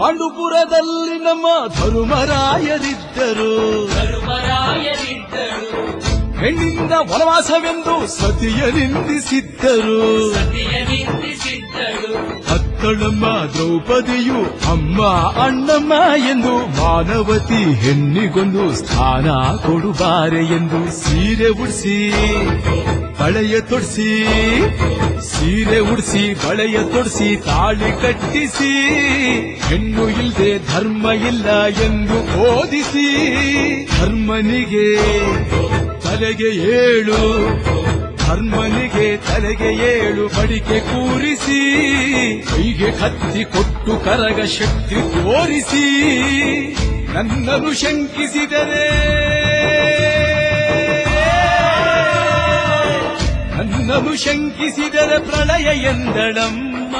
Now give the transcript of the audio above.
ಪಾಂಡುಪುರದಲ್ಲಿ ನಮ್ಮ ಧರ್ಮರಾಯರಿದ್ದರು. ಹೆಣ್ಣಿಂದ ವನವಾಸವೆಂದು ಸತಿಯ ನಿಂದಿಸಿದ್ದರು. ಅತ್ತಳಮ್ಮ ದ್ರೌಪದಿಯು ಅಮ್ಮ ಅಣ್ಣಮ್ಮ ಎಂದು ಮಾನವತಿ ಹೆಣ್ಣಿಗೊಂದು ಸ್ಥಾನ ಕೊಡುಬಾರೆ ಎಂದು ಸೀರೆ ಉಡಿಸಿ ಬಳೆಯ ತೊಡಿಸಿ, ಸೀರೆ ಉಡಿಸಿ ಬಳೆಯ ತೊಡಿಸಿ ತಾಳಿ ಕಟ್ಟಿಸಿ, ಹೆಣ್ಣು ಇಲ್ಲದೆ ಧರ್ಮ ಇಲ್ಲ ಎಂದು ಬೋಧಿಸಿ, ಧರ್ಮನಿಗೆ ತಲೆಗೆ ಏಳು, ಧರ್ಮನಿಗೆ ತಲೆಗೆ ಏಳು ಬಡಿಕೆ ಕೂರಿಸಿ, ಕೈಗೆ ಕತ್ತಿ ಕೊಟ್ಟು ಕರಗ ಶಕ್ತಿ ತೋರಿಸಿ, ನನ್ನನ್ನು ಶಂಕಿಸಿದರೆ, ನನ್ನನ್ನು ಶಂಕಿಸಿದರೆ ಪ್ರಳಯ ಎಂದಳಮ್ಮ.